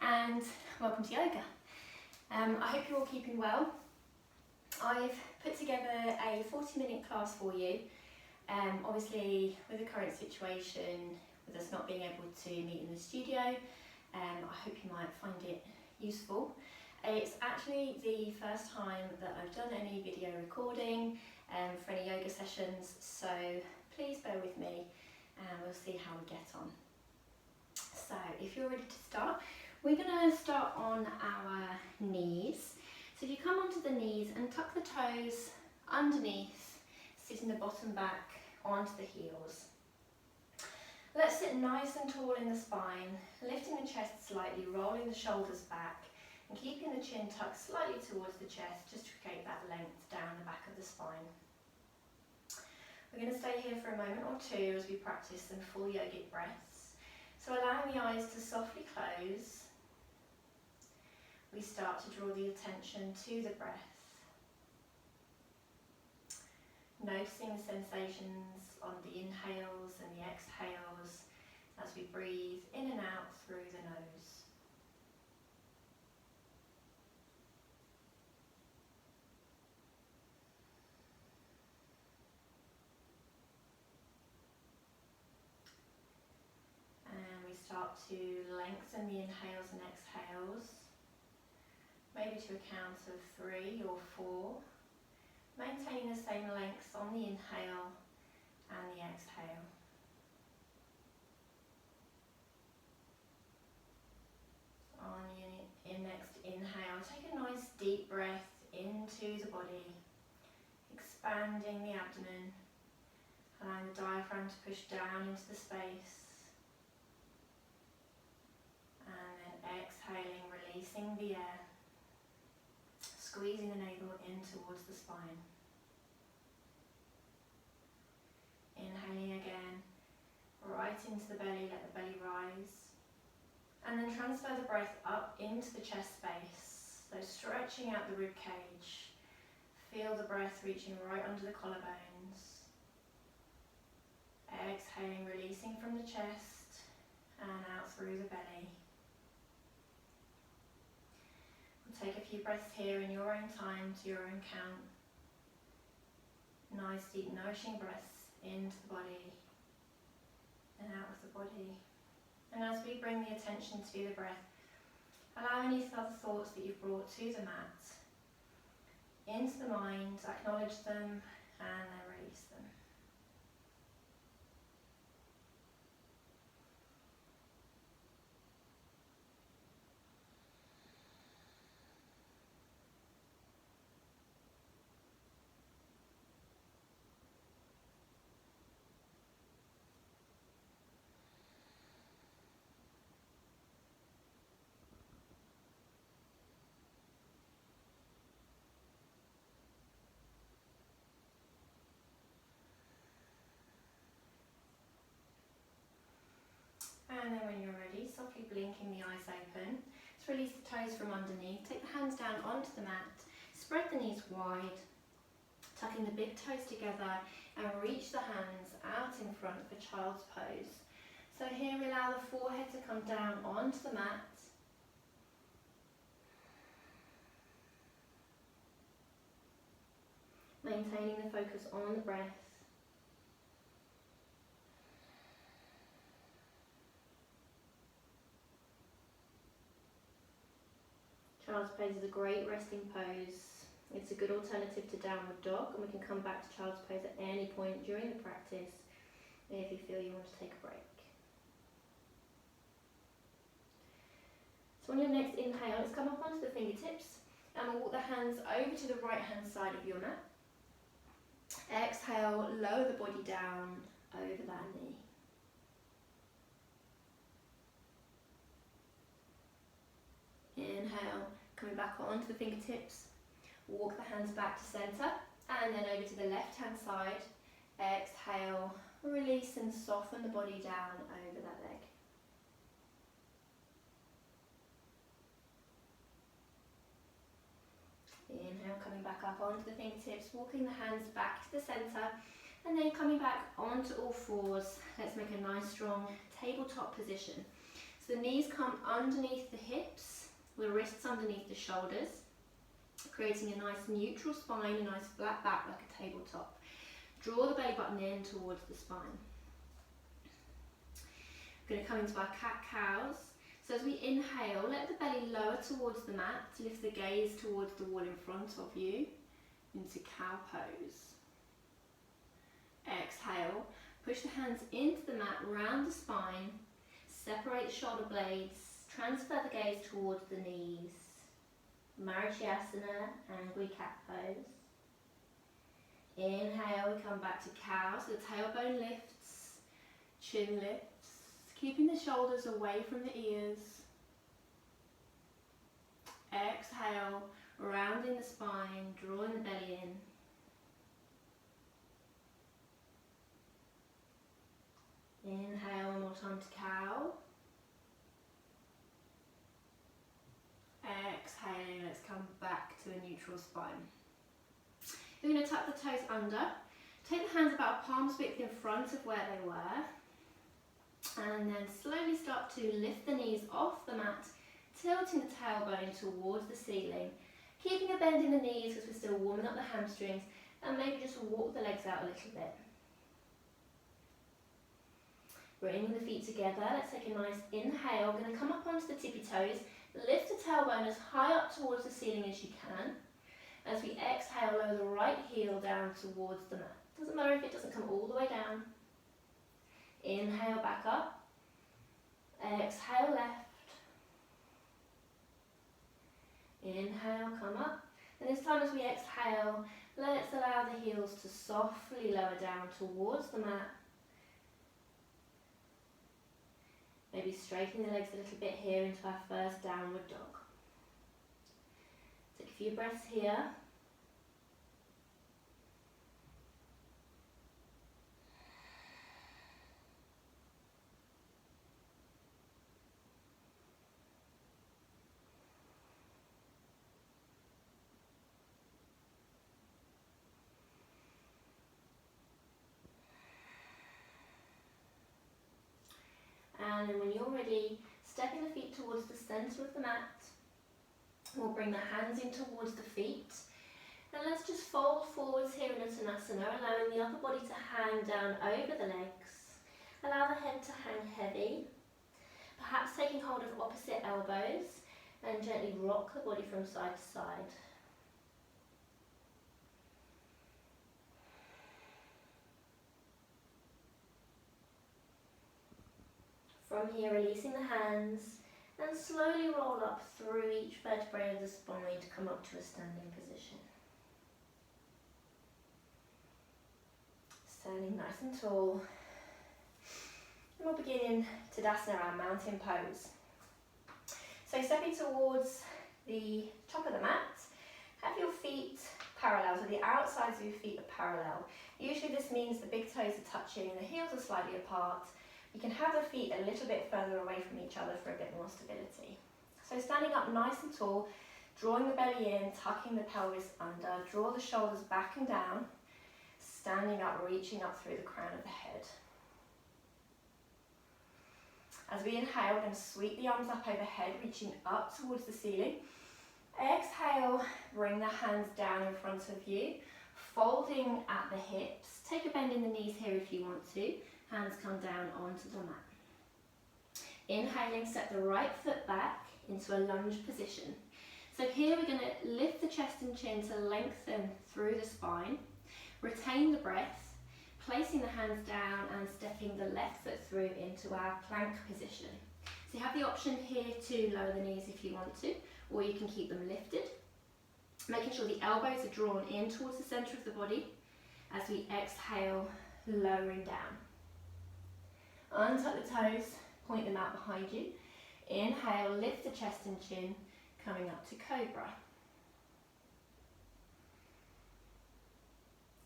and welcome to yoga. I hope you're all keeping well. I've put together a 40-minute class for you. Obviously, with the current situation, with us not being able to meet in the studio, I hope you might find it useful. It's actually the first time that I've done any video recording for any yoga sessions, so please bear with me and we'll see how we get on. So if you're ready to start, we're going to start on our knees. So if you come onto the knees and tuck the toes underneath, sitting the bottom back onto the heels. Let's sit nice and tall in the spine, lifting the chest slightly, rolling the shoulders back and keeping the chin tucked slightly towards the chest just to create that length down the back of the spine. We're going to stay here for a moment or two as we practice some full yogic breaths. So allowing the eyes to softly close, we start to draw the attention to the breath. Noticing the sensations on the inhales and the exhales as we breathe in and out through the nose. And we start to lengthen the inhales and exhales, maybe to a count of 3 or 4. Maintaining the same length on the inhale and the exhale. On your next inhale, take a nice deep breath into the body, expanding the abdomen, allowing the diaphragm to push down into the space. And then exhaling, releasing the air. Squeezing the navel in towards the spine. Inhaling again, right into the belly, let the belly rise. And then transfer the breath up into the chest space. So stretching out the rib cage. Feel the breath reaching right under the collarbones. Exhaling, releasing from the chest and out through the belly. Take a few breaths here in your own time, to your own count. Nice, deep, nourishing breaths into the body and out of the body. And as we bring the attention to the breath, allow any other thoughts that you've brought to the mat into the mind, acknowledge them and then release them. And then when you're ready, softly blinking the eyes open. Let's release the toes from underneath. Take the hands down onto the mat. Spread the knees wide. Tucking the big toes together and reach the hands out in front for child's pose. So here we allow the forehead to come down onto the mat. Maintaining the focus on the breath. Child's pose is a great resting pose. It's a good alternative to downward dog, and we can come back to child's pose at any point during the practice if you feel you want to take a break. So on your next inhale, let's come up onto the fingertips and we'll walk the hands over to the right hand side of your mat. Exhale, lower the body down over that knee. Inhale, coming back onto the fingertips, walk the hands back to centre and then over to the left hand side. Exhale, release and soften the body down over that leg. Inhale, coming back up onto the fingertips, walking the hands back to the centre and then coming back onto all fours. Let's make a nice strong tabletop position. So the knees come underneath the hips, the wrists underneath the shoulders, creating a nice neutral spine, a nice flat back like a tabletop. Draw the belly button in towards the spine. We're going to come into our cat-cows. So as we inhale, let the belly lower towards the mat, lift the gaze towards the wall in front of you, into cow pose. Exhale, push the hands into the mat, round the spine, separate the shoulder blades, transfer the gaze towards the knees. Marichyasana, angry cat pose. Inhale, we come back to cow, so the tailbone lifts, chin lifts, keeping the shoulders away from the ears. Exhale, rounding the spine, drawing the belly in. Inhale, one more time to cow. Exhaling, let's come back to a neutral spine. We're going to tuck the toes under. Take the hands about a palm's width in front of where they were. And then slowly start to lift the knees off the mat, tilting the tailbone towards the ceiling. Keeping a bend in the knees because we're still warming up the hamstrings, and maybe just walk the legs out a little bit. Bringing the feet together, let's take a nice inhale. We're going to come up onto the tippy toes, lift the tailbone as high up towards the ceiling as you can. As we exhale, lower the right heel down towards the mat. Doesn't matter if it doesn't come all the way down. Inhale, back up. Exhale, left. Inhale, come up. And this time as we exhale, let's allow the heels to softly lower down towards the mat. Maybe straighten the legs a little bit here into our first downward dog. Take a few breaths here. And then when you're ready, stepping the feet towards the centre of the mat. We'll bring the hands in towards the feet. And let's just fold forwards here in Uttanasana, allowing the upper body to hang down over the legs. Allow the head to hang heavy. Perhaps taking hold of opposite elbows and gently rock the body from side to side. From here, releasing the hands and slowly roll up through each vertebrae of the spine to come up to a standing position. Standing nice and tall. And we'll begin in Tadasana, our mountain pose. So stepping towards the top of the mat, have your feet parallel, so the outsides of your feet are parallel. Usually this means the big toes are touching and the heels are slightly apart. You can have the feet a little bit further away from each other for a bit more stability. So standing up nice and tall, drawing the belly in, tucking the pelvis under, draw the shoulders back and down, standing up, reaching up through the crown of the head. As we inhale, we're going to sweep the arms up overhead, reaching up towards the ceiling. Exhale, bring the hands down in front of you, folding at the hips. Take a bend in the knees here if you want to. Hands come down onto the mat. Inhaling, step the right foot back into a lunge position. So here we're going to lift the chest and chin to lengthen through the spine. Retain the breath, placing the hands down and stepping the left foot through into our plank position. So you have the option here to lower the knees if you want to, or you can keep them lifted. Making sure the elbows are drawn in towards the centre of the body as we exhale, lowering down. Untuck the toes, point them out behind you. Inhale, lift the chest and chin, coming up to Cobra.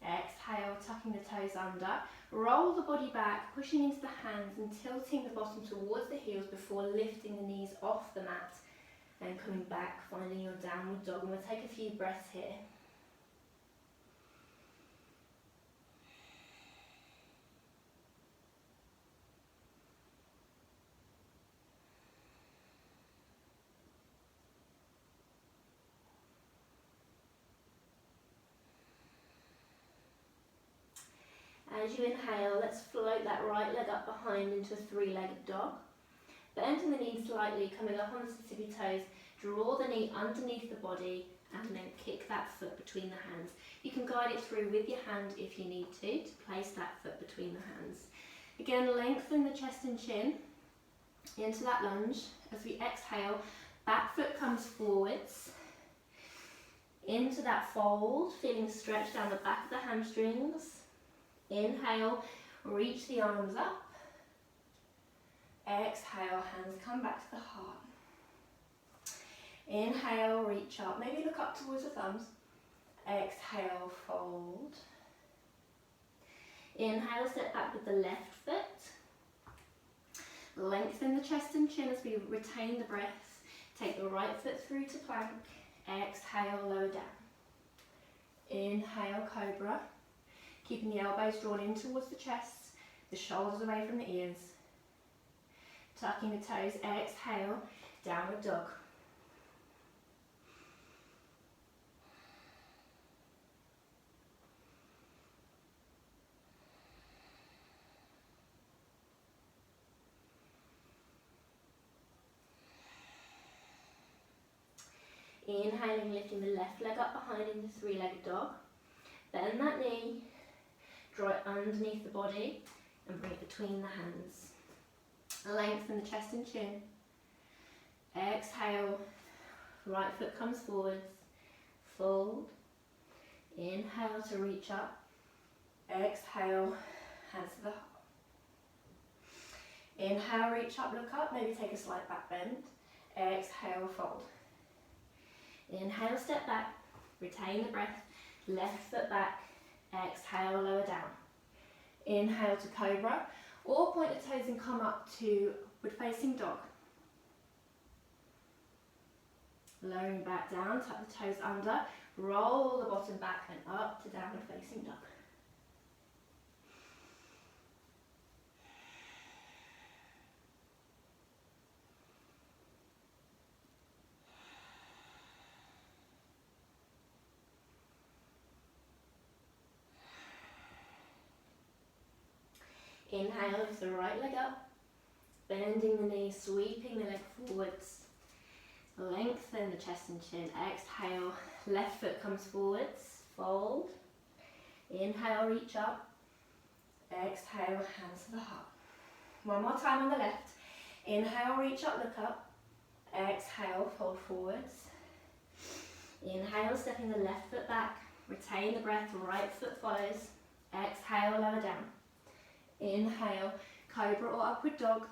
Exhale, tucking the toes under. Roll the body back, pushing into the hands and tilting the bottom towards the heels before lifting the knees off the mat and coming back, finding your downward dog. And we'll take a few breaths here. As you inhale, let's float that right leg up behind into a three-legged dog. Bending the knee slightly, coming up on the tippy toes, draw the knee underneath the body and then kick that foot between the hands. You can guide it through with your hand if you need to place that foot between the hands. Again, lengthen the chest and chin into that lunge. As we exhale, back foot comes forwards into that fold, feeling stretch down the back of the hamstrings. Inhale, reach the arms up. Exhale, hands come back to the heart. Inhale, reach up, maybe look up towards the thumbs. Exhale, fold. Inhale, step back with the left foot. Lengthen the chest and chin as we retain the breath. Take the right foot through to plank. Exhale, lower down. Inhale, cobra. Keeping the elbows drawn in towards the chest, the shoulders away from the ears. Tucking the toes, exhale, downward dog. Inhaling, lifting the left leg up behind into three-legged dog. Bend that knee, draw it underneath the body and bring it between the hands. Lengthen the chest and chin. Exhale, right foot comes forwards, fold. Inhale to reach up. Exhale, hands to the heart. Inhale, reach up, look up, maybe take a slight back bend. Exhale, fold. Inhale, step back, retain the breath, left foot back. Exhale, lower down. Inhale to cobra, or point the toes and come up to upward facing dog. Lowering back down, tuck the toes under, roll the bottom back and up to downward facing dog. Inhale, lift the right leg up, bending the knee, sweeping the leg forwards. Lengthen the chest and chin. Exhale, left foot comes forwards, fold. Inhale, reach up. Exhale, hands to the heart. One more time on the left. Inhale, reach up, look up. Exhale, fold forwards. Inhale, stepping the left foot back. Retain the breath, right foot follows. Exhale, lower down. Inhale, cobra or upward dog.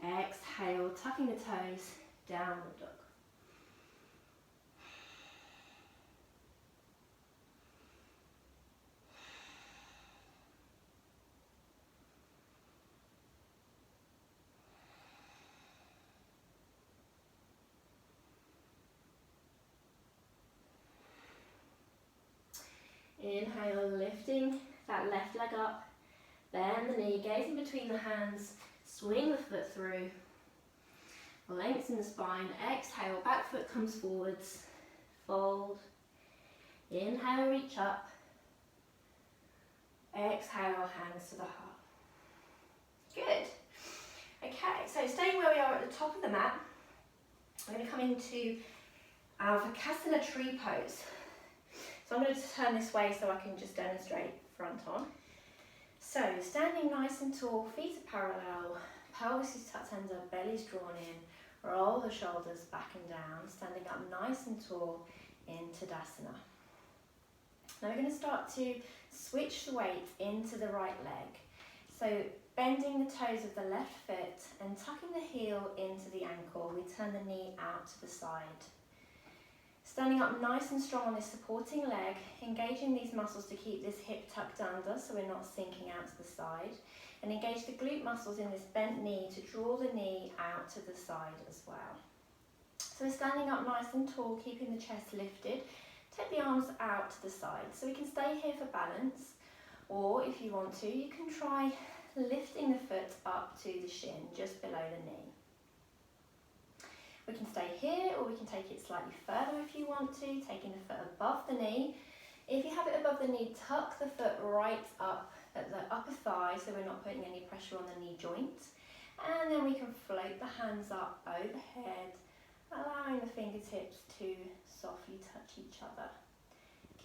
Exhale, tucking the toes, downward dog. Inhale, lifting that left leg up, bend the knee, gaze in between the hands, swing the foot through, lengthen the spine. Exhale, back foot comes forwards, fold. Inhale, reach up. Exhale, hands to the heart. Good. Okay, so staying where we are at the top of the mat, we're going to come into our Vakasana tree pose. So I'm going to turn this way so I can just demonstrate front on. So standing nice and tall, feet are parallel, pelvis is tucked under, belly's drawn in, roll the shoulders back and down, standing up nice and tall in Tadasana. Now we're going to start to switch the weight into the right leg. So bending the toes of the left foot and tucking the heel into the ankle, we turn the knee out to the side. Standing up nice and strong on this supporting leg, engaging these muscles to keep this hip tucked under so we're not sinking out to the side. And engage the glute muscles in this bent knee to draw the knee out to the side as well. So we're standing up nice and tall, keeping the chest lifted. Take the arms out to the side. So we can stay here for balance, or if you want to, you can try lifting the foot up to the shin, just below the knee. We can stay here, or we can take it slightly further if you want to, taking the foot above the knee. If you have it above the knee, tuck the foot right up at the upper thigh so we're not putting any pressure on the knee joint. And then we can float the hands up overhead, allowing the fingertips to softly touch each other.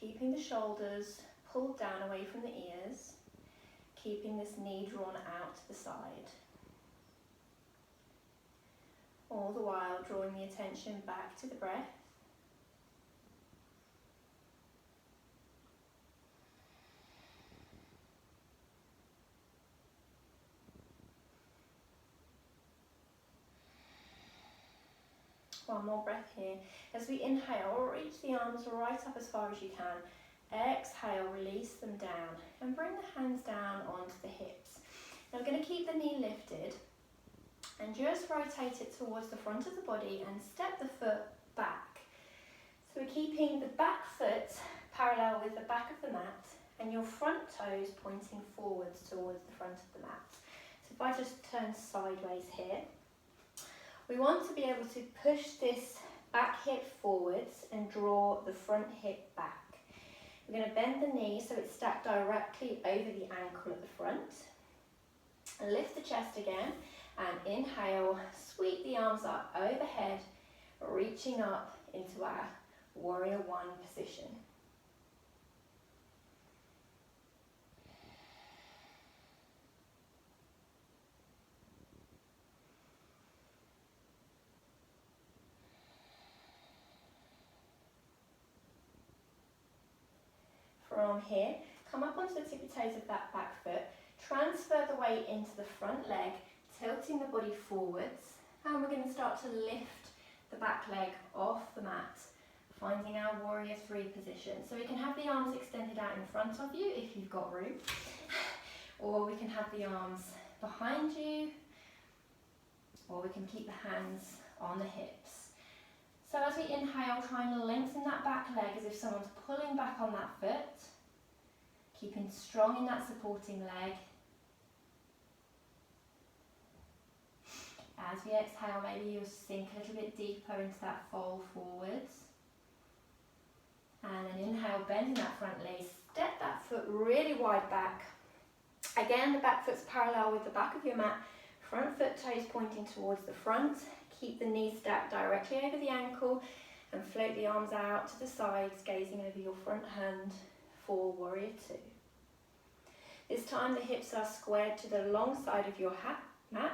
Keeping the shoulders pulled down away from the ears, keeping this knee drawn out to the side. All the while drawing the attention back to the breath. One more breath here. As we inhale, reach the arms right up as far as you can. Exhale, release them down and bring the hands down onto the hips. Now we're going to keep the knee lifted and just rotate it towards the front of the body and step the foot back. So we're keeping the back foot parallel with the back of the mat and your front toes pointing forwards towards the front of the mat. So if I just turn sideways here, we want to be able to push this back hip forwards and draw the front hip back. We're going to bend the knee so it's stacked directly over the ankle at the front. And lift the chest again and inhale, sweep the arms up overhead, reaching up into our warrior one position. From here, come up onto the tippy toes of that back foot, transfer the weight into the front leg, tilting the body forwards, and we're going to start to lift the back leg off the mat, finding our warrior three position. So we can have the arms extended out in front of you if you've got room, or we can have the arms behind you, or we can keep the hands on the hips. So as we inhale, try and lengthen that back leg as if someone's pulling back on that foot, keeping strong in that supporting leg. As we exhale, maybe you'll sink a little bit deeper into that fold forwards. And then inhale, bending that front leg, step that foot really wide back. Again, the back foot's parallel with the back of your mat, front foot toes pointing towards the front. Keep the knees stacked directly over the ankle and float the arms out to the sides, gazing over your front hand for warrior two. This time the hips are squared to the long side of your mat.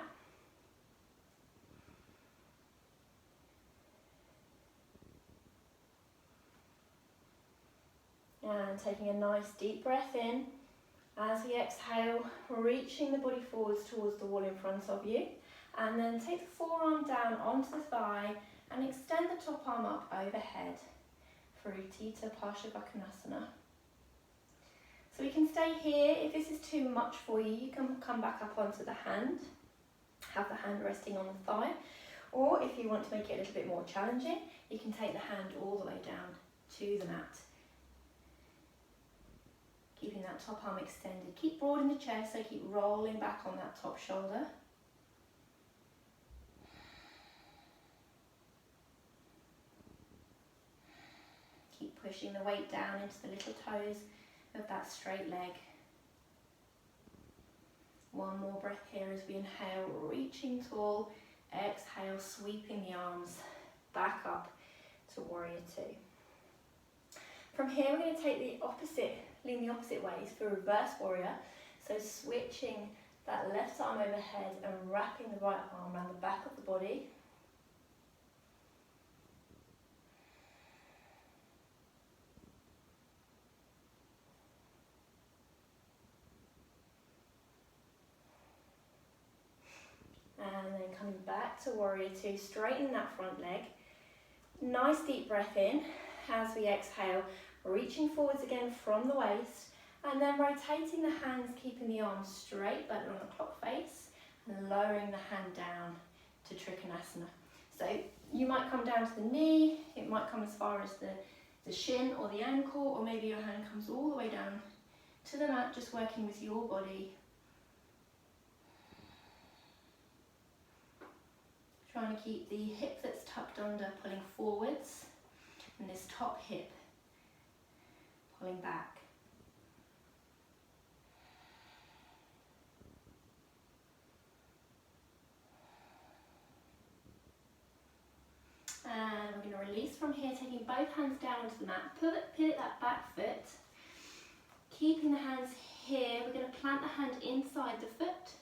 And taking a nice deep breath in. As we exhale, reaching the body forwards towards the wall in front of you. And then take the forearm down onto the thigh and extend the top arm up overhead for Utthita Parshavakkonasana. So we can stay here. If this is too much for you, you can come back up onto the hand. Have the hand resting on the thigh. Or if you want to make it a little bit more challenging, you can take the hand all the way down to the mat. Keeping that top arm extended. Keep broad in the chest, so keep rolling back on that top shoulder. Keep pushing the weight down into the little toes of that straight leg. One more breath here as we inhale, reaching tall. Exhale, sweeping the arms back up to warrior two. From here, we're going to take the opposite, lean the opposite ways for reverse warrior. So switching that left arm overhead and wrapping the right arm around the back of the body. And then coming back to warrior two, straighten that front leg. Nice deep breath in as we exhale, reaching forwards again from the waist, and then rotating the hands, keeping the arms straight but on the clock face, and lowering the hand down to Trikonasana. So you might come down to the knee, it might come as far as the shin or the ankle, or maybe your hand comes all the way down to the mat, just working with your body. Trying to keep the hip that's tucked under pulling forwards, and this top hip pulling back. And we're going to release from here, taking both hands down onto the mat. Pivot that back foot. Keeping the hands here, we're going to plant the hand inside the foot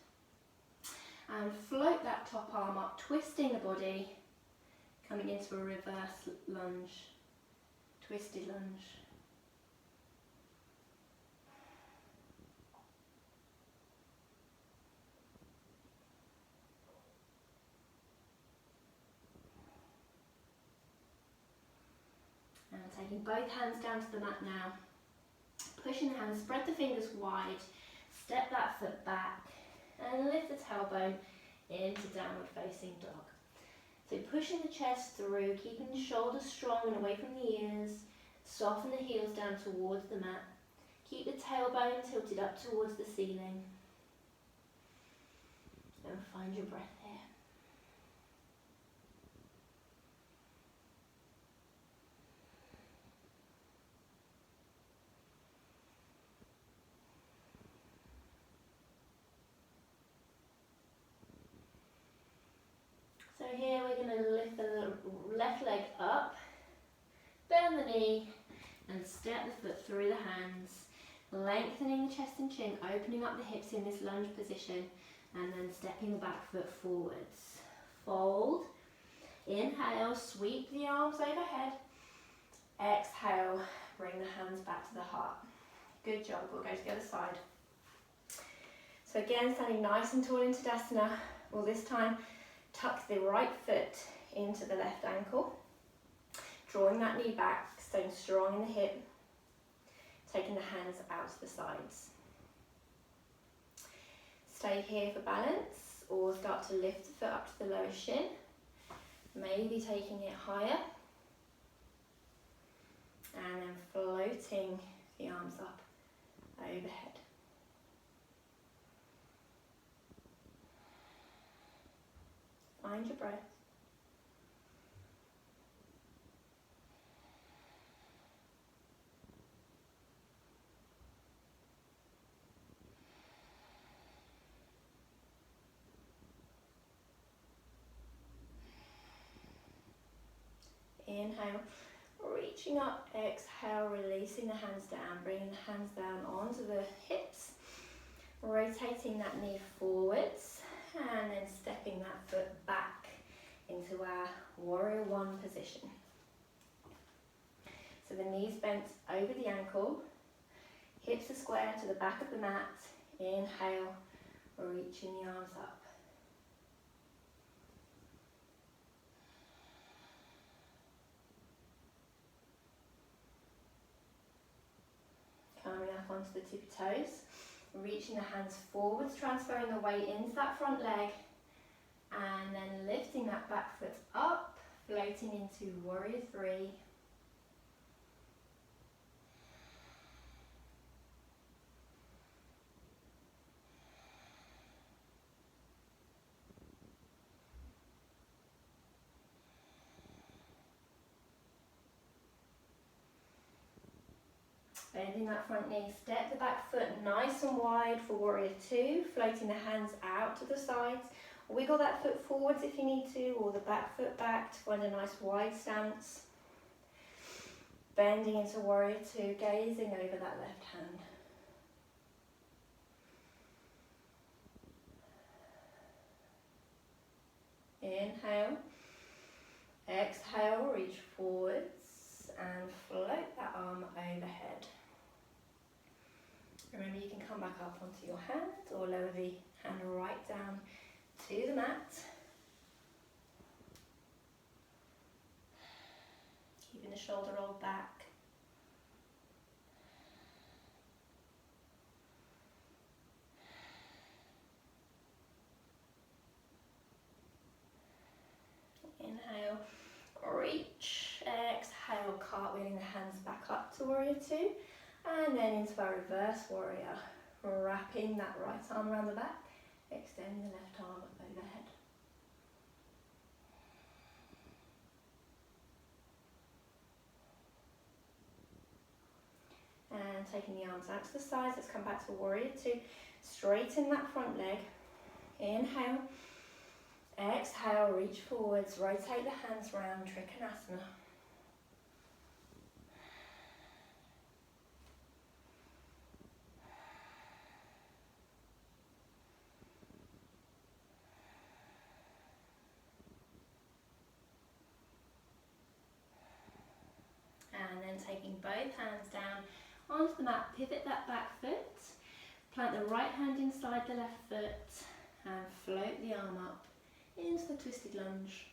and float that top arm up, twisting the body, coming into a reverse lunge, twisted lunge. And taking both hands down to the mat now. Pushing the hands, spread the fingers wide, step that foot back and lift the tailbone into downward facing dog. So pushing the chest through, keeping the shoulders strong and away from the ears, soften the heels down towards the mat. Keep the tailbone tilted up towards the ceiling and find your breath here. So here we're going to lift the left leg up, bend the knee and step the foot through the hands, lengthening the chest and chin, opening up the hips in this lunge position and then stepping the back foot forwards. Fold, inhale, sweep the arms overhead, exhale, bring the hands back to the heart. Good job, we'll go to the other side. So again, standing nice and tall in Tadasana, we'll this time tuck the right foot into the left ankle, drawing that knee back, staying strong in the hip, taking the hands out to the sides. Stay here for balance or start to lift the foot up to the lower shin, maybe taking it higher and then floating the arms up overhead. Find your breath. Inhale, reaching up, exhale, releasing the hands down, bringing the hands down onto the hips, rotating that knee forwards and then stepping that foot back into our warrior one position. So the knees bent over the ankle, hips are square to the back of the mat. Inhale, reaching the arms up. Coming up onto the tippy toes, reaching the hands forwards, transferring the weight into that front leg, and then lifting that back foot up, floating into warrior three. Bending that front knee, step the back foot nice and wide for warrior two, floating the hands out to the sides. Wiggle that foot forwards if you need to, or the back foot back to find a nice wide stance. Bending into warrior two, gazing over that left hand. Inhale, exhale, reach forwards and float that arm overhead. Remember, you can come back up onto your hand or lower the hand right down to the mat. Keeping the shoulder rolled back. Inhale, reach, exhale, cartwheeling the hands back up to warrior two, and then into our reverse warrior, wrapping that right arm around the back, extending the left arm overhead. then taking the arms out to the sides. Let's come back to warrior two. Straighten that front leg. Inhale. Exhale, reach forwards. Rotate the hands round, Trikonasana. And then taking both hands down onto the mat, pivot that back foot, plant the right hand inside the left foot and float the arm up into the twisted lunge.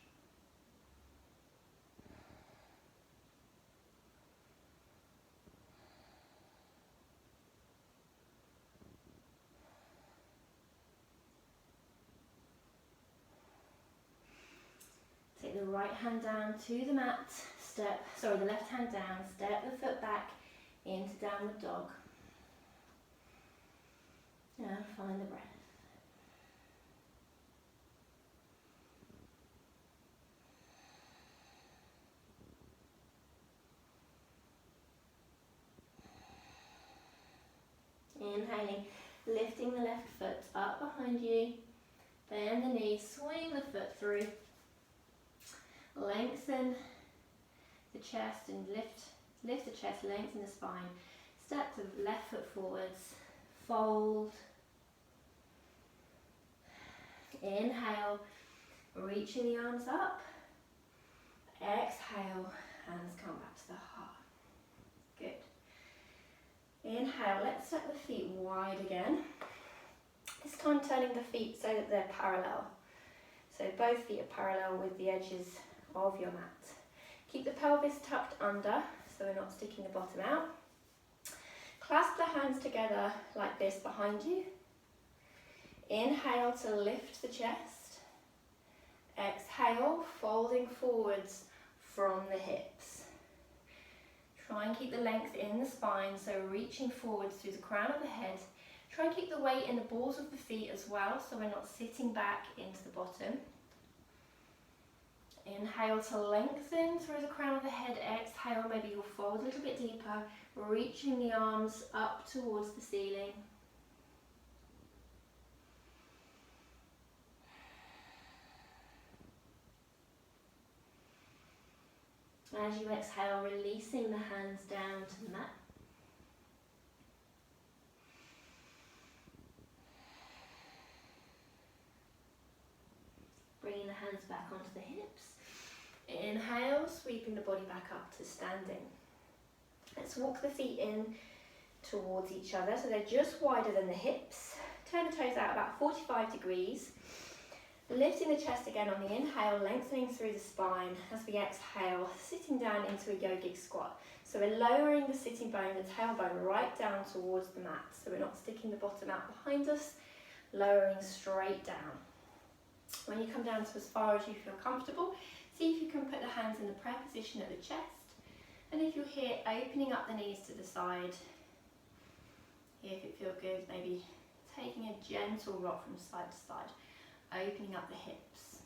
Take the right hand down to the mat, the left hand down, step the foot back into downward dog. And find the breath. Inhaling, lifting the left foot up behind you, bend the knees, swing the foot through, lengthen the chest and lift the chest, lengthen the spine, step the left foot forwards, fold, inhale, reaching the arms up, exhale, hands come back to the heart. Good. Inhale, let's set the feet wide again. This time turning the feet so that they're parallel. So both feet are parallel with the edges of your mat. Keep the pelvis tucked under so we're not sticking the bottom out. Clasp the hands together like this behind you. Inhale to lift the chest. Exhale, folding forwards from the hips. Try and keep the length in the spine, so reaching forwards through the crown of the head. Try and keep the weight in the balls of the feet as well, so we're not sitting back into the bottom. Inhale to lengthen through the crown of the head. Exhale, maybe you'll fold a little bit deeper, reaching the arms up towards the ceiling. As you exhale, releasing the hands down to the mat. Bringing the hands back onto the hips. Inhale, sweeping the body back up to standing. Let's walk the feet in towards each other so they're just wider than the hips. Turn the toes out about 45 degrees. Lifting the chest again on the inhale, lengthening through the spine. As we exhale, sitting down into a yogic squat. So we're lowering the sitting bone, the tailbone, right down towards the mat. So we're not sticking the bottom out behind us, lowering straight down. When you come down to as far as you feel comfortable, see if you can put the hands in the prayer position at the chest. And if you're here, opening up the knees to the side. If it feels good, maybe taking a gentle rock from side to side. Opening up the hips.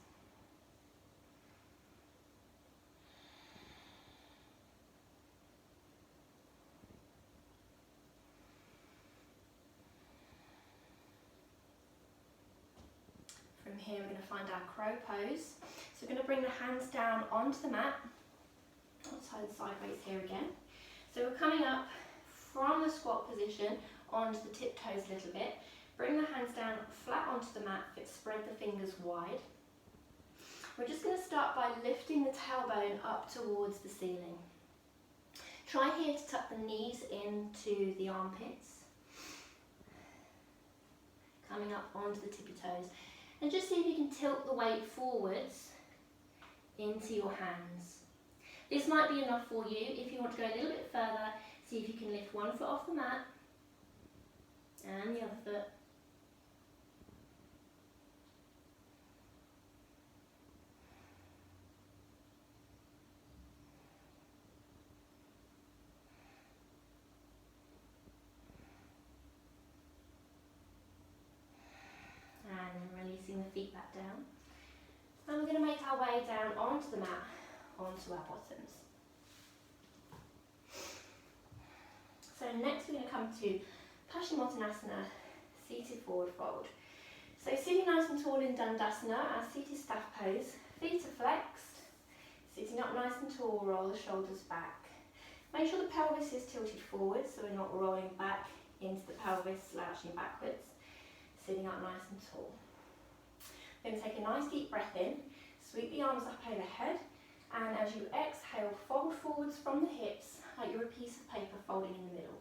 From here we're going to find our crow pose. So we're going to bring the hands down onto the mat. Let's hold sideways here again. So we're coming up from the squat position onto the tiptoes a little bit. Bring the hands down flat onto the mat, but spread the fingers wide. We're just going to start by lifting the tailbone up towards the ceiling. Try here to tuck the knees into the armpits. Coming up onto the tippy toes. And just see if you can tilt the weight forwards into your hands. This might be enough for you. If you want to go a little bit further, see if you can lift one foot off the mat and the other foot. The feet back down, and we're going to make our way down onto the mat, onto our bottoms. So next we're going to come to Paschimottanasana, seated forward fold. So sitting nice and tall in Dandasana, our seated staff pose, feet are flexed, sitting up nice and tall, roll the shoulders back. Make sure the pelvis is tilted forward so we're not rolling back into the pelvis, slouching backwards. Sitting up nice and tall. We're going to take a nice deep breath in, sweep the arms up overhead, and as you exhale, fold forwards from the hips like you're a piece of paper folding in the middle.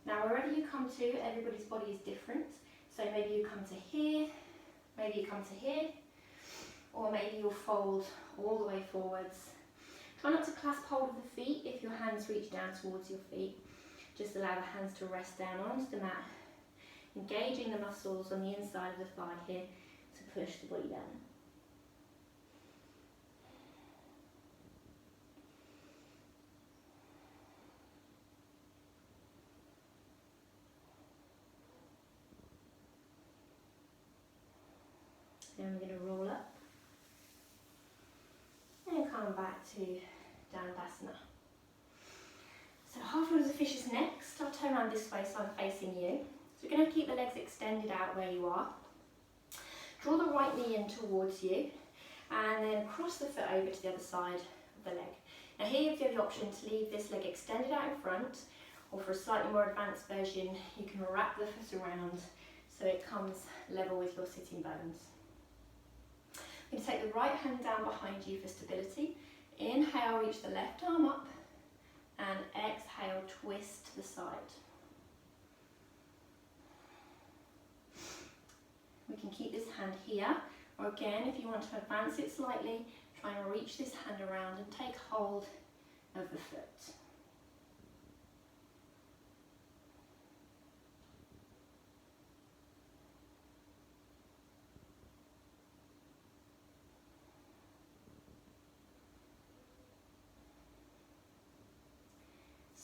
Now wherever you come to, everybody's body is different. So maybe you come to here, maybe you come to here, or maybe you'll fold all the way forwards. Try not to clasp hold of the feet if your hands reach down towards your feet. Just allow the hands to rest down onto the mat, engaging the muscles on the inside of the thigh here to push the body down. Then we're going to roll up and come back to Dandasana. So half of the fish is next. I'll turn around this way so I'm facing you. So we're going to keep the legs extended out where you are. Draw the right knee in towards you and then cross the foot over to the other side of the leg. Now here you have the option to leave this leg extended out in front, or for a slightly more advanced version you can wrap the foot around so it comes level with your sitting bones. You can take the right hand down behind you for stability. Inhale, reach the left arm up, and exhale, twist to the side. We can keep this hand here, or again, if you want to advance it slightly, try and reach this hand around and take hold of the foot.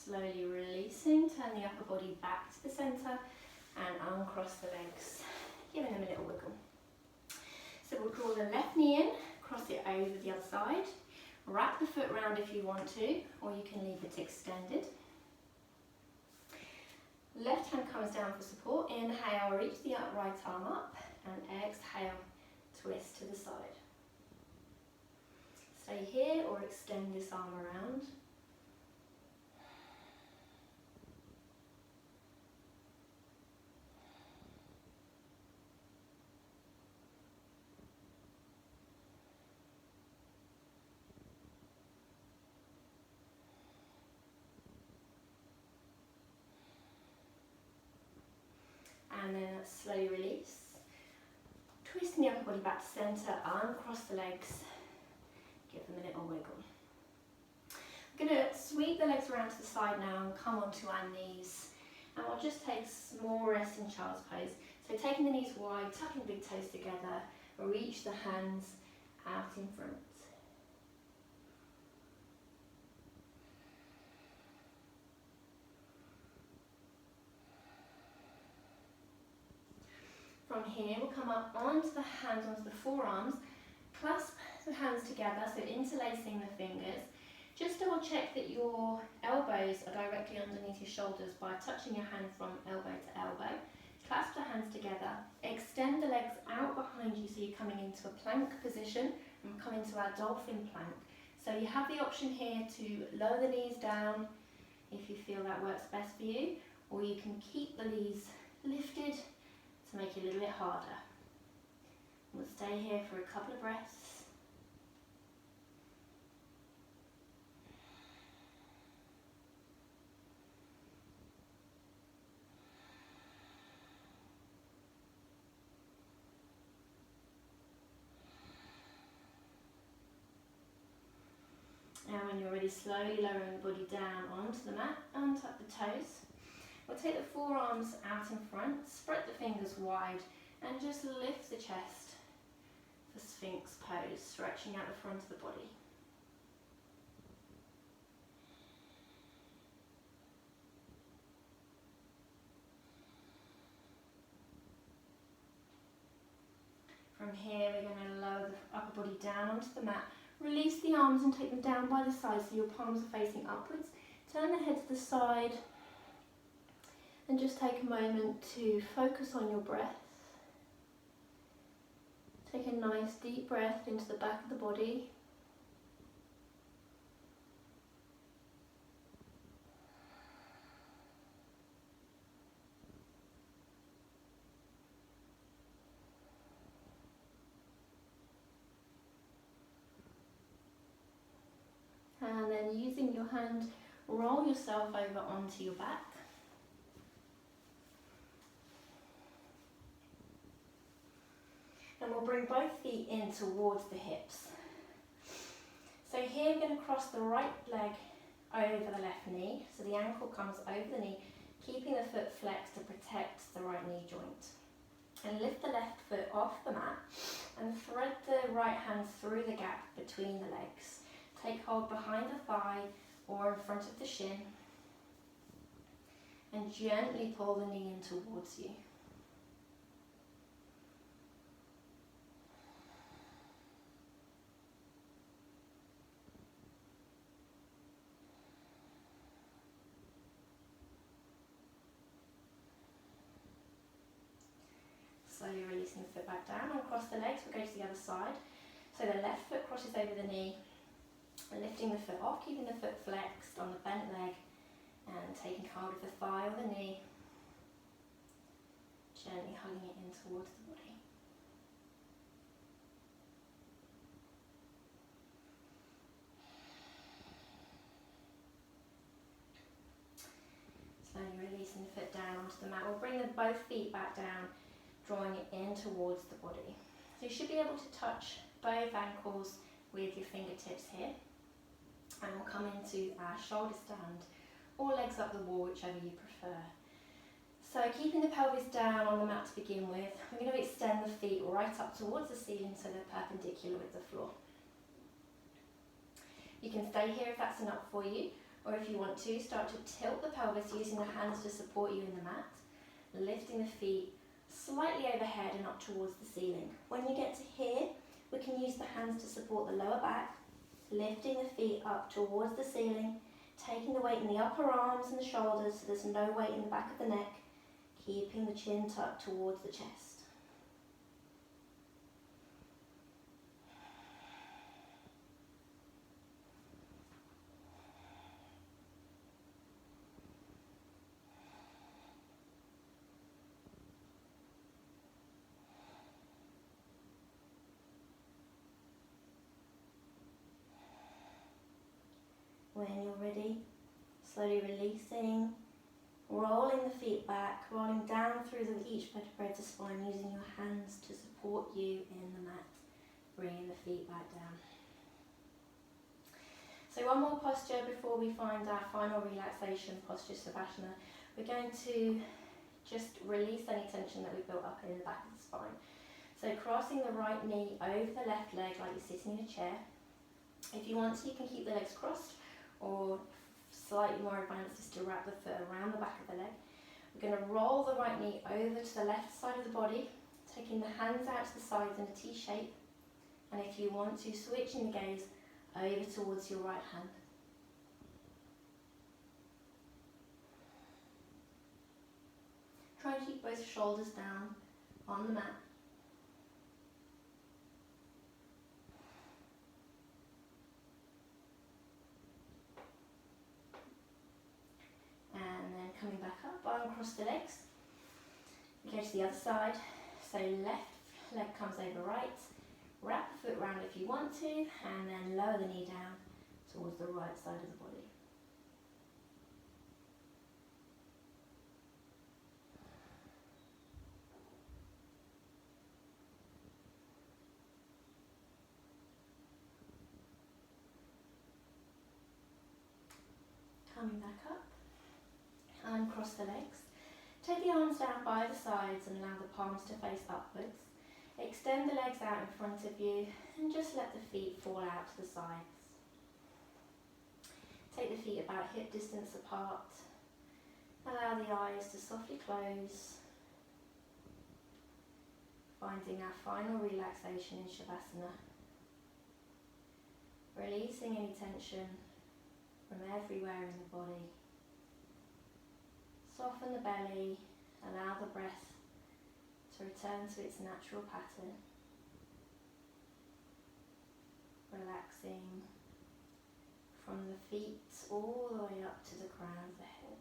Slowly releasing, turn the upper body back to the centre and uncross the legs, giving them a little wiggle. So we'll draw the left knee in, cross it over the other side, wrap the foot round if you want to, or you can leave it extended. Left hand comes down for support. Inhale, reach the right arm up, and exhale, twist to the side. Stay here or extend this arm around. And then slowly release. Twisting the upper body back to centre, uncross the legs, give them a little wiggle. We're going to sweep the legs around to the side now and come onto our knees. And we'll just take small rest in child's pose. So taking the knees wide, tucking the big toes together, reach the hands out in front. From here, we'll come up onto the hands, onto the forearms, clasp the hands together, so interlacing the fingers. Just double check that your elbows are directly underneath your shoulders by touching your hand from elbow to elbow. Clasp the hands together, extend the legs out behind you so you're coming into a plank position and come into our dolphin plank. So you have the option here to lower the knees down if you feel that works best for you, or you can keep the knees lifted to make it a little bit harder. We'll stay here for a couple of breaths. And when you're ready, slowly lowering the body down onto the mat, untuck the toes. We'll take the forearms out in front, spread the fingers wide, and just lift the chest for Sphinx pose, stretching out the front of the body. From here, we're going to lower the upper body down onto the mat. Release the arms and take them down by the side so your palms are facing upwards. Turn the head to the side And just take a moment to focus on your breath. Take a nice deep breath into the back of the body. And then using your hand, roll yourself over onto your back. And we'll bring both feet in towards the hips. So here we're going to cross the right leg over the left knee. So the ankle comes over the knee, keeping the foot flexed to protect the right knee joint. And lift the left foot off the mat and thread the right hand through the gap between the legs. Take hold behind the thigh or in front of the shin and gently pull the knee in towards you. Slowly releasing the foot back down and across the legs. We'll go to the other side. So the left foot crosses over the knee, lifting the foot off, keeping the foot flexed on the bent leg and taking hold of the thigh or the knee, gently hugging it in towards the body. Slowly releasing the foot down onto the mat. We'll bring both feet back down, drawing it in towards the body. So you should be able to touch both ankles with your fingertips here. And we'll come into our shoulder stand or legs up the wall, whichever you prefer. So keeping the pelvis down on the mat to begin with, we're going to extend the feet right up towards the ceiling so they're perpendicular with the floor. You can stay here if that's enough for you, or if you want to, start to tilt the pelvis using the hands to support you in the mat, lifting the feet slightly overhead and up towards the ceiling. When you get to here, we can use the hands to support the lower back, lifting the feet up towards the ceiling, taking the weight in the upper arms and the shoulders so there's no weight in the back of the neck, keeping the chin tucked towards the chest. When you're ready, slowly releasing, rolling the feet back, rolling down through each vertebra to spine, using your hands to support you in the mat, bringing the feet back down. So one more posture before we find our final relaxation posture, Savasana. We're going to just release any tension that we built up in the back of the spine. So crossing the right knee over the left leg like you're sitting in a chair. If you want to, you can keep the legs crossed, or slightly more advanced is to wrap the foot around the back of the leg. We're going to roll the right knee over to the left side of the body, taking the hands out to the sides in a T shape, and if you want to, switching the gaze over towards your right hand. Try and keep both shoulders down on the mat. And then coming back up, arm across the legs. We go to the other side. So left leg comes over right. Wrap the foot round if you want to, and then lower the knee down towards the right side of the body. Coming back up, and cross the legs. Take the arms down by the sides and allow the palms to face upwards. Extend the legs out in front of you and just let the feet fall out to the sides. Take the feet about hip distance apart. Allow the eyes to softly close. Finding our final relaxation in Shavasana. Releasing any tension from everywhere in the body. Soften the belly, allow the breath to return to its natural pattern. Relaxing from the feet all the way up to the crown of the head.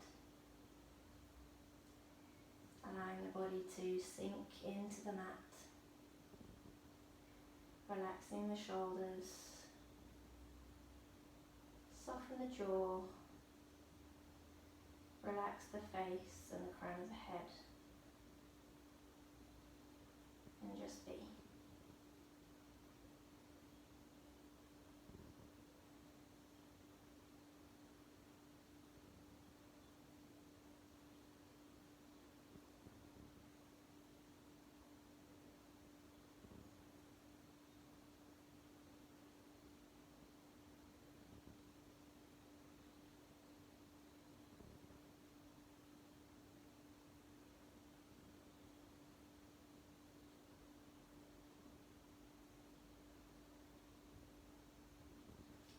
Allowing the body to sink into the mat. Relaxing the shoulders. Soften the jaw. Relax the face and the crown of the head. And just be.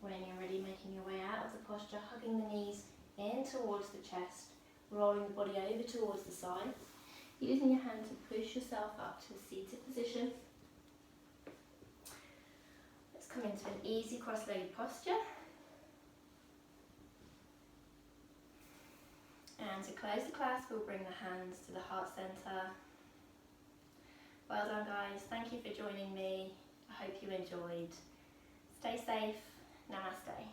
When you're ready, making your way out of the posture, hugging the knees in towards the chest, rolling the body over towards the side, using your hand to push yourself up to a seated position. Let's come into an easy cross-legged posture. And to close the class, we'll bring the hands to the heart centre. Well done, guys. Thank you for joining me. I hope you enjoyed. Stay safe. Namaste.